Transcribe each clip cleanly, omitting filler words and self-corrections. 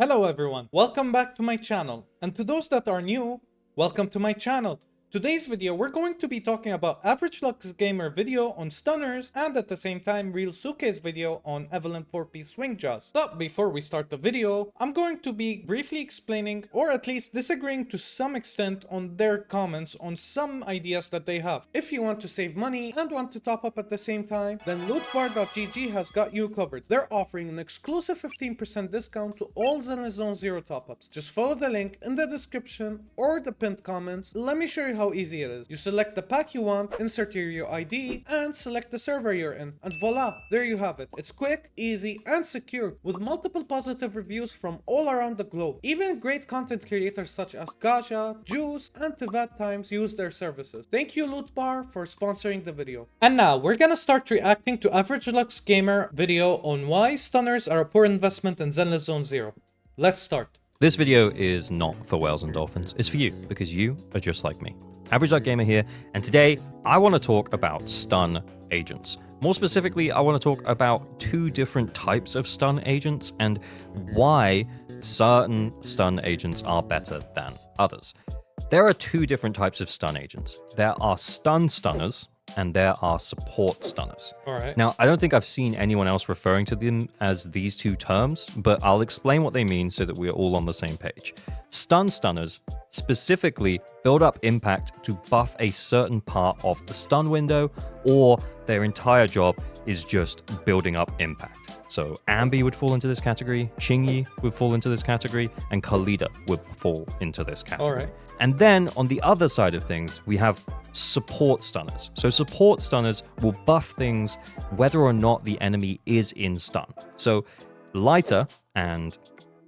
Hello everyone, welcome back to my channel, and to those that are new, welcome to my channel. Today's video we're going to be talking about Average Luck's gamer video on stunners and at the same time RealSuke's video on Evelyn 4-piece swing jaws. But before we start the video, I'm going to be briefly explaining or at least disagreeing to some extent on their comments on some ideas that they have. If you want to save money and want to top up at the same time, then lootbar.gg has got you covered. They're offering an exclusive 15% discount to all Zenless Zone 0 top-ups. Just follow the link in the description or the pinned comments. Let me show you how easy it is. You select the pack you want, insert your UID, and select the server you're in. And voila, there you have it. It's quick, easy, and secure, with multiple positive reviews from all around the globe. Even great content creators such as Gaja, Juice, and Tivat Times use their services. Thank you Lootbar for sponsoring the video. And now, we're gonna start reacting to Average Luck's gamer video on why stunners are a poor investment in Zenless Zone 0. Let's start. This video is not for whales and dolphins, it's for you, because you are just like me. Average Luck Gamer here, and today I want to talk about stun agents. More specifically, I want to talk about two different types of stun agents and why certain stun agents are better than others. There are two different types of stun agents. There are stun stunners, and there are support stunners. All right. Now, I don't think I've seen anyone else referring to them as these two terms, but I'll explain what they mean so that we're all on the same page. Stun stunners specifically build up impact to buff a certain part of the stun window, or their entire job is just building up impact. So Ambi would fall into this category, Chingy would fall into this category, and Khalida would fall into this category. All right. And then on the other side of things, we have support stunners. So support stunners will buff things whether or not the enemy is in stun. So Lighter and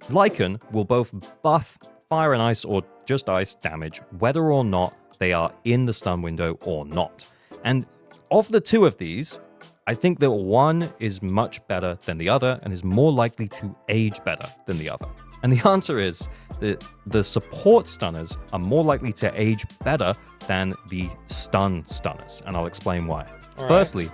Lycan will both buff fire and ice or just ice damage whether or not they are in the stun window or not. And of the two of these, I think that one is much better than the other and is more likely to age better than the other. And the answer is that the support stunners are more likely to age better than the stun stunners, and I'll explain why. Firstly,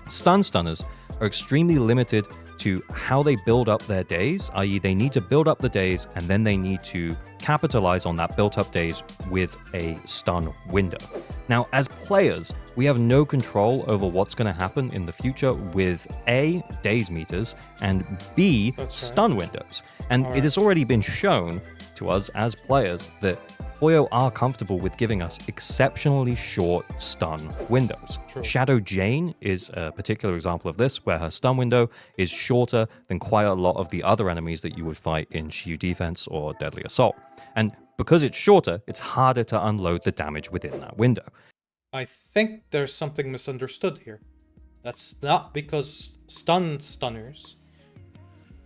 stun stunners are extremely limited to how they build up their days, i.e. they need to build up the days and then they need to capitalize on that built up days with a stun window. Now, as players, we have no control over what's going to happen in the future with A, days meters, and B, stun windows. And it has already been shown to us as players that Hoyo are comfortable with giving us exceptionally short stun windows. True. Shadow Jane is a particular example of this, where her stun window is shorter than quite a lot of the other enemies that you would fight in Shiyu Defense or Deadly Assault. And because it's shorter, it's harder to unload the damage within that window. I think there's something misunderstood here. That's not because stunners,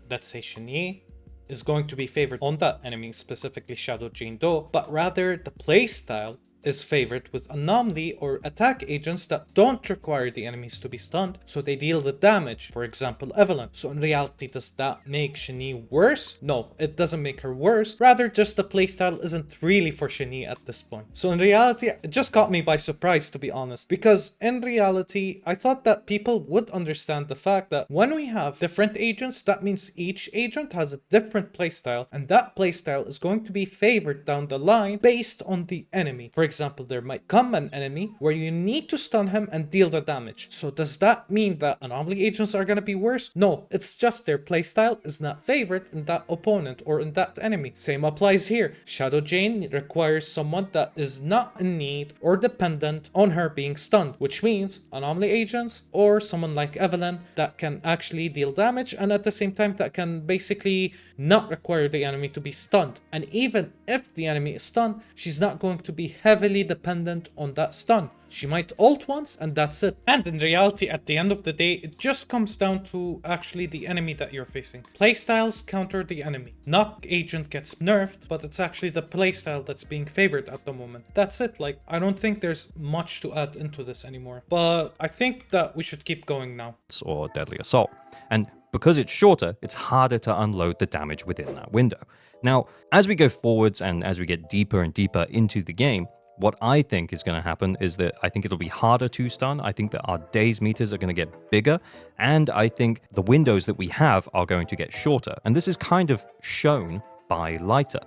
let's say Shinyi, is going to be favored on that enemy, specifically Shadow Jane Do, but rather the playstyle is favored with anomaly or attack agents that don't require the enemies to be stunned, so they deal the damage. For example, Evelyn. So in reality, does that make Shinyi worse? No, it doesn't make her worse. Rather, just the playstyle isn't really for Shinyi at this point. So in reality, it just caught me by surprise, to be honest, because in reality, I thought that people would understand the fact that when we have different agents, that means each agent has a different playstyle, and that playstyle is going to be favored down the line based on the enemy. For example, there might come an enemy where you need to stun him and deal the damage. So does that mean that anomaly agents are going to be worse? No, it's just their playstyle is not favored in that opponent or in that enemy. Same applies here. Shadow Jane requires someone that is not in need or dependent on her being stunned, which means anomaly agents or someone like Evelyn that can actually deal damage and at the same time that can basically not require the enemy to be stunned. And even if the enemy is stunned, she's not going to be heavily dependent on that stun. She might ult once and that's it. And in reality, at the end of the day, it just comes down to actually the enemy that you're facing. Playstyles counter the enemy. Not agent gets nerfed, but it's actually the playstyle that's being favored at the moment. That's it. Like, I don't think there's much to add into this anymore. But I think that we should keep going now. Or Deadly Assault. And because it's shorter, it's harder to unload the damage within that window. Now, as we go forwards and as we get deeper and deeper into the game, What I think is going to happen is that I think it'll be harder to stun. I think that our days meters are going to get bigger. And I think the windows that we have are going to get shorter. And this is kind of shown by Lighter.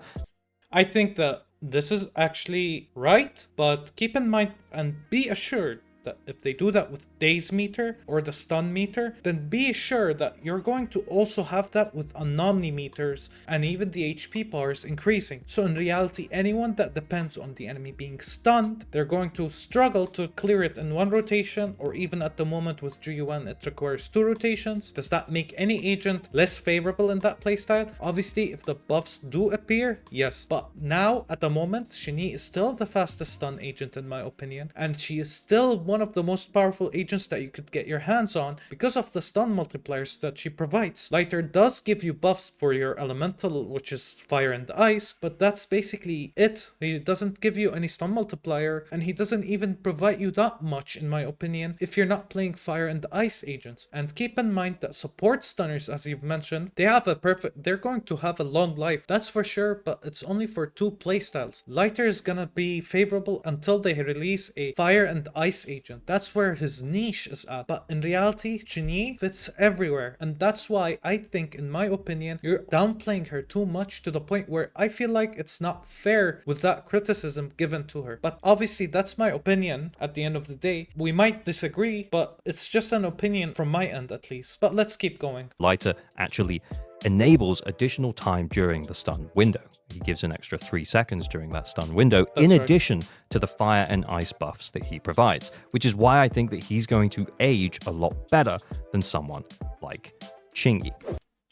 I think that this is actually right, but keep in mind and be assured that if they do that with days meter or the stun meter, then be sure that you're going to also have that with Anomni meters and even the HP bars increasing. So in reality, anyone that depends on the enemy being stunned, they're going to struggle to clear it in one rotation, or even at the moment with GUN it requires 2 rotations. Does that make any agent less favorable in that playstyle? Obviously, if the buffs do appear, yes. But now, at the moment, Shani is still the fastest stun agent in my opinion, and she is still one of the most powerful agents that you could get your hands on because of the stun multipliers that she provides. Lighter does give you buffs for your elemental, which is fire and ice, but that's basically it. He doesn't give you any stun multiplier, and he doesn't even provide you that much in my opinion if you're not playing fire and ice agents. And keep in mind that support stunners, as you've mentioned, they're going to have a long life, that's for sure, but it's only for 2 playstyles. Lighter is gonna be favorable until they release a fire and ice agent. That's where his niche is at. But in reality, Chini fits everywhere. And that's why I think, in my opinion, you're downplaying her too much to the point where I feel like it's not fair with that criticism given to her. But obviously, that's my opinion at the end of the day. We might disagree, but it's just an opinion from my end at least. But let's keep going. Lighter actually enables additional time during the stun window. He gives an extra 3 seconds during that stun window, in addition to the fire and ice buffs that he provides, which is why I think that he's going to age a lot better than someone like Chingy.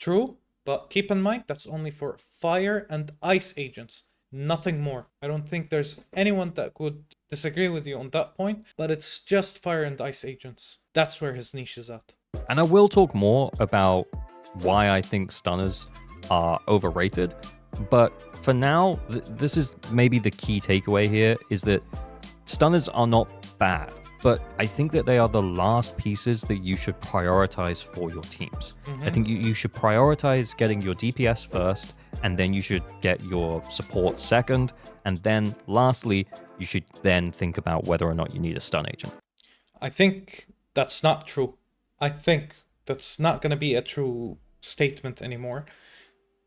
True, but keep in mind that's only for fire and ice agents, nothing more. I don't think there's anyone that would disagree with you on that point, but it's just fire and ice agents. That's where his niche is at. And I will talk more about why I think stunners are overrated, but for now, this is maybe the key takeaway here, is that stunners are not bad, but I think that they are the last pieces that you should prioritize for your teams. I think you should prioritize getting your DPS first, and then you should get your support second, and then lastly, you should then think about whether or not you need a stun agent. I think that's not true. I think that's not going to be a true statement anymore,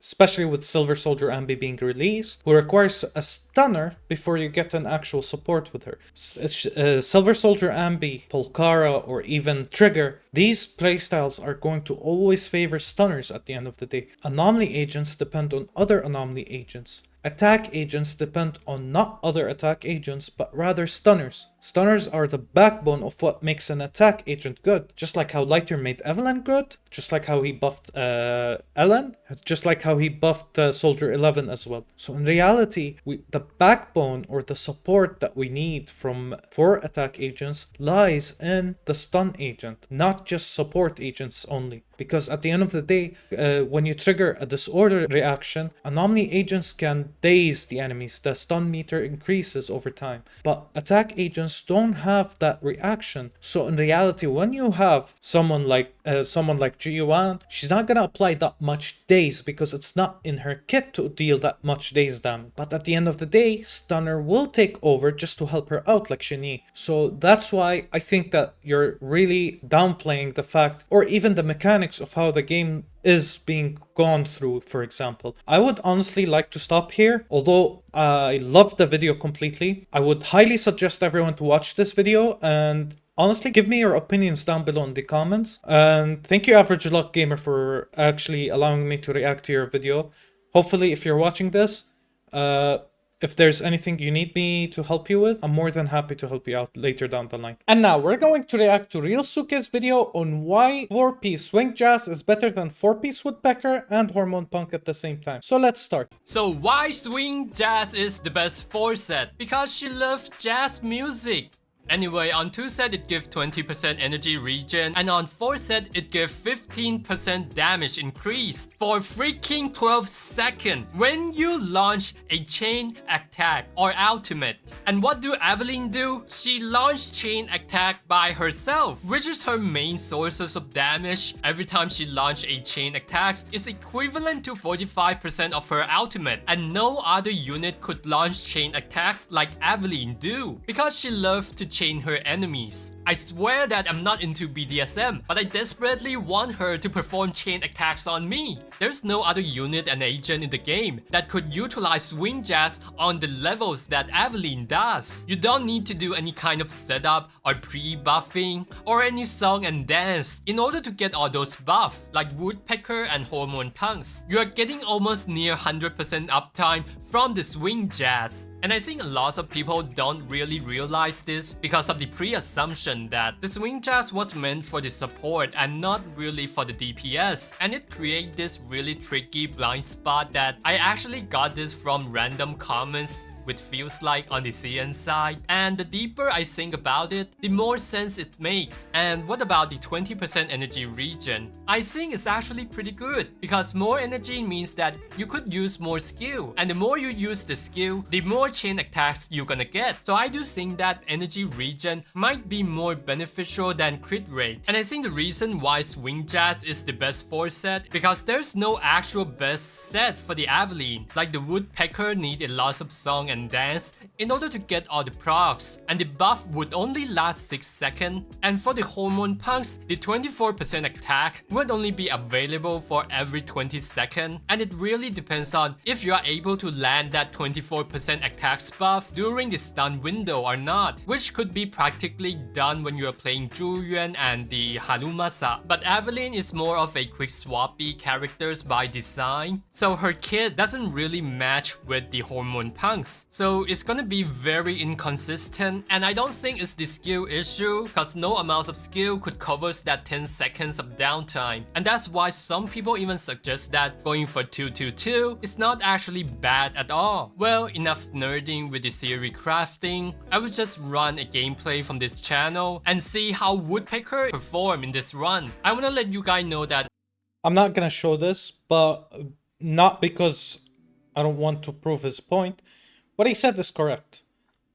especially with Silver Soldier Ambi being released, who requires a stunner before you get an actual support with her. Silver Soldier Ambi, Polkara, or even Trigger, these playstyles are going to always favor stunners at the end of the day. Anomaly agents depend on other anomaly agents. Attack agents depend on not other attack agents, but rather stunners. Stunners are the backbone of what makes an attack agent good. Just like how Lighter made Evelyn good, just like how he buffed Ellen, just like how he buffed Soldier 11 as well. So in reality, the backbone or the support that we need for attack agents lies in the stun agent, not just support agents only. Because at the end of the day, when you trigger a disorder reaction, anomaly agents can daze the enemies. The stun meter increases over time. But attack agents don't have that reaction. So in reality, when you have someone like Ji-Yuan, she's not gonna apply that much daze because it's not in her kit to deal that much daze damage. But at the end of the day, Stunner will take over just to help her out like Shani. So that's why I think that you're really downplaying the fact, or even the mechanics of how the game is being gone through, for example. I would honestly like to stop here. Although I love the video completely, I would highly suggest everyone to watch this video and honestly give me your opinions down below in the comments. And thank you, Average Luck Gamer, for actually allowing me to react to your video. Hopefully, if you're watching this, if there's anything you need me to help you with, I'm more than happy to help you out later down the line. And now we're going to react to RealSuke's video on why 4-piece Swing Jazz is better than 4-piece Woodpecker and Hormone Punk at the same time. So let's start. So why Swing Jazz is the best 4 set? Because she loves jazz music. Anyway, on 2 set it gives 20% energy regen, and on 4 set it gives 15% damage increase for freaking 12 seconds when you launch a chain attack or ultimate. And what do Evelyn do? She launched chain attack by herself, which is her main sources of damage. Every time she launched a chain attack is equivalent to 45% of her ultimate, and no other unit could launch chain attacks like Evelyn do, because she loves to chain her enemies. I swear that I'm not into BDSM, but I desperately want her to perform chain attacks on me. There's no other unit and agent in the game that could utilize swing jazz on the levels that Evelyn does. You don't need to do any kind of setup or pre-buffing or any song and dance in order to get all those buffs like Woodpecker and Hormone Punks. You are getting almost near 100% uptime from the swing jazz. And I think a lot of people don't really realize this because of the pre-assumption that the swing jazz was meant for the support and not really for the DPS. And it creates this really tricky blind spot that I actually got this from random comments, which feels like on the CN side. And the deeper I think about it, the more sense it makes. And what about the 20% energy regen? I think it's actually pretty good, because more energy means that you could use more skill, and the more you use the skill, the more chain attacks you're gonna get. So I do think that energy regen might be more beneficial than crit rate. And I think the reason why swing jazz is the best 4 set, because there's no actual best set for the Evelyn. Like the Woodpecker need a lot of song and dance in order to get all the procs, and the buff would only last 6 seconds. And for the Hormone Punks, the 24% attack would only be available for every 20 seconds, and it really depends on if you are able to land that 24% attack buff during the stun window or not, which could be practically done when you are playing Julian and the Harumasa. But Evelyn is more of a quick swappy characters by design, so her kit doesn't really match with the Hormone Punks. So it's gonna be very inconsistent, and I don't think it's the skill issue, cause no amount of skill could cover that 10 seconds of downtime. And that's why some people even suggest that going for 2-2-2 is not actually bad at all. Well, enough nerding with the theory crafting. I will just run a gameplay from this channel and see how Woodpecker perform in this run. I wanna let you guys know that I'm not gonna show this, but not because I don't want to prove his point. What he said is correct.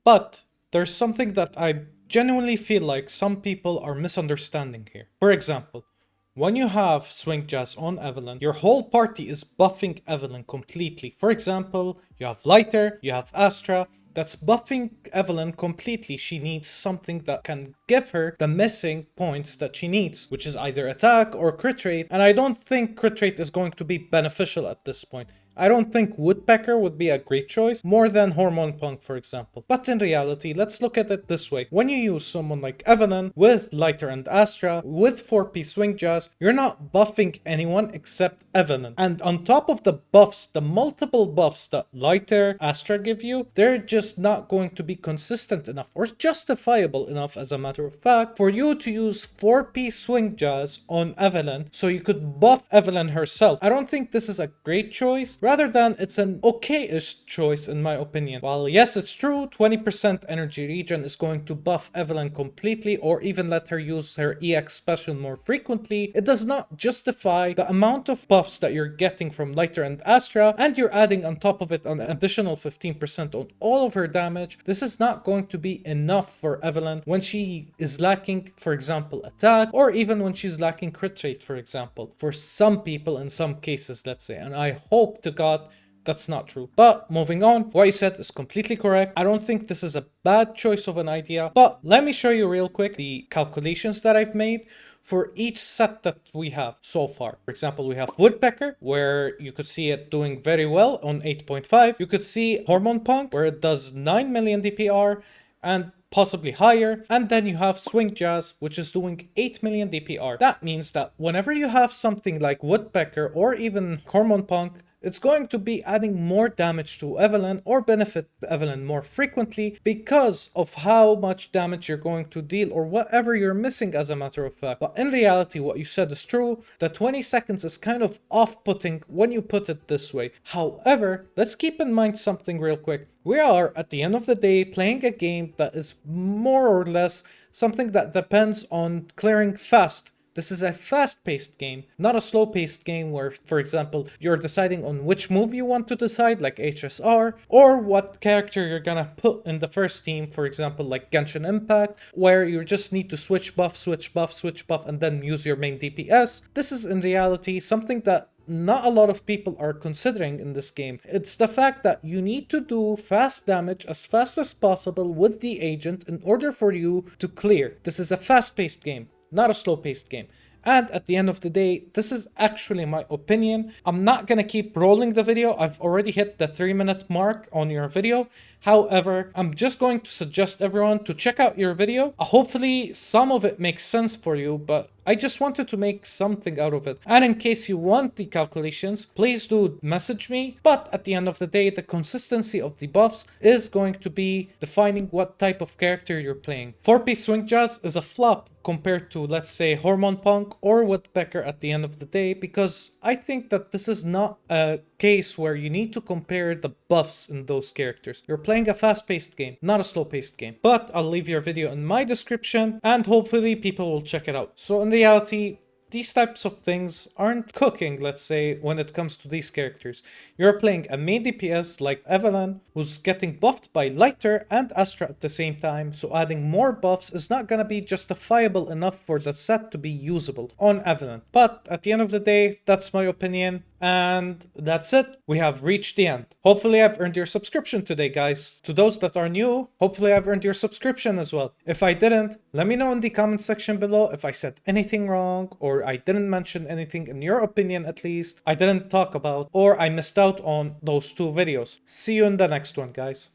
But there's something that I genuinely feel like some people are misunderstanding here. For example, when you have swing jazz on Evelyn, your whole party is buffing Evelyn completely. For example, you have Lighter, you have Astra, that's buffing Evelyn completely. She needs something that can give her the missing points that she needs, which is either attack or crit rate. And I don't think crit rate is going to be beneficial at this point. I don't think Woodpecker would be a great choice, more than Hormone Punk, for example. But in reality, let's look at it this way. When you use someone like Evelyn, with Lighter and Astra, with 4P Swing Jazz, you're not buffing anyone except Evelyn. And on top of the buffs, the multiple buffs that Lighter, Astra give you, they're just not going to be consistent enough, or justifiable enough, as a matter of fact, for you to use 4P Swing Jazz on Evelyn, so you could buff Evelyn herself. I don't think this is a great choice. Rather than it's an okay-ish choice in my opinion. While yes, it's true, 20% energy regen is going to buff Evelyn completely, or even let her use her EX special more frequently, it does not justify the amount of buffs that you're getting from Lighter and Astra, and you're adding on top of it an additional 15% on all of her damage. This is not going to be enough for Evelyn when she is lacking, for example, attack, or even when she's lacking crit rate, for example. For some people, in some cases, let's say, and I hope to God that's not true. But moving on, what you said is completely correct. I don't think this is a bad choice of an idea, but let me show you real quick the calculations that I've made for each set that we have so far. For example, we have Woodpecker, where you could see it doing very well on 8.5. You could see Hormone Punk, where it does 9 million DPR and possibly higher. And then you have Swing Jazz, which is doing 8 million DPR. That means that whenever you have something like Woodpecker or even Hormone Punk, it's going to be adding more damage to Evelyn or benefit Evelyn more frequently because of how much damage you're going to deal or whatever you're missing, as a matter of fact. But in reality, what you said is true. The 20 seconds is kind of off-putting when you put it this way. However, let's keep in mind something real quick. We are, at the end of the day, playing a game that is more or less something that depends on clearing fast. This is a fast-paced game, not a slow-paced game where, for example, you're deciding on which move you want to decide, like HSR, or what character you're gonna put in the first team, for example, like Genshin Impact, where you just need to switch buff, switch buff, switch buff, and then use your main DPS. This is, in reality, something that not a lot of people are considering in this game. It's the fact that you need to do fast damage as fast as possible with the agent in order for you to clear. This is a fast-paced game, not a slow-paced game. And at the end of the day, this is actually my opinion. I'm not gonna keep rolling the video. I've already hit the 3-minute mark on your video. However, I'm just going to suggest everyone to check out your video. Hopefully some of it makes sense for you, but I just wanted to make something out of it. And in case you want the calculations, please do message me. But at the end of the day, the consistency of the buffs is going to be defining what type of character you're playing. 4-piece Swing Jazz is a flop compared to, let's say, Hormone Punk or Woodpecker at the end of the day, because I think that this is not a case where you need to compare the buffs in those characters. You're playing a fast-paced game, not a slow-paced game. But I'll leave your video in my description and hopefully people will check it out. So in reality, these types of things aren't cooking, let's say, when it comes to these characters. You're playing a main DPS like Evelyn, who's getting buffed by Lighter and Astra at the same time, so adding more buffs is not gonna be justifiable enough for the set to be usable on Evelyn. But at the end of the day, that's my opinion. And that's it. We have reached the end. Hopefully I've earned your subscription today, guys. To those that are new, hopefully I've earned your subscription as well. If I didn't, let me know in the comment section below if I said anything wrong, or I didn't mention anything in your opinion at least, I didn't talk about, or I missed out on those 2 videos. See you in the next one, guys.